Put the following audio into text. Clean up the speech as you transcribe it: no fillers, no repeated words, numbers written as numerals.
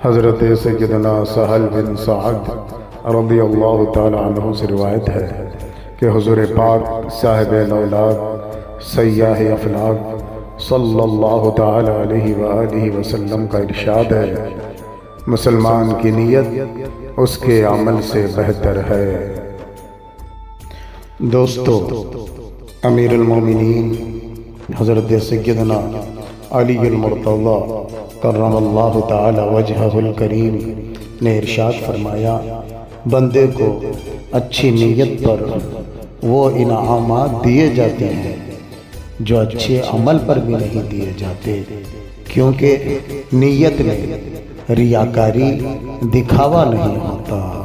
حضرت سیدنا سہل بن سعد رضی اللہ تعالی عنہ سے روایت ہے کہ حضور پاک صاحب اولاد سیاح افلاک صلی اللہ تعالی علیہ وآلہ وسلم کا ارشاد ہے، مسلمان کی نیت اس کے عمل سے بہتر ہے۔ دوستو، امیر المومنین حضرت سیدنا علی المرتضی کرم اللہ تعالی وجہہ الکریم نے ارشاد فرمایا، بندے کو اچھی نیت پر وہ انعامات دیے جاتے ہیں جو اچھے عمل پر بھی نہیں دیے جاتے، کیونکہ نیت میں ریاکاری دکھاوا نہیں ہوتا۔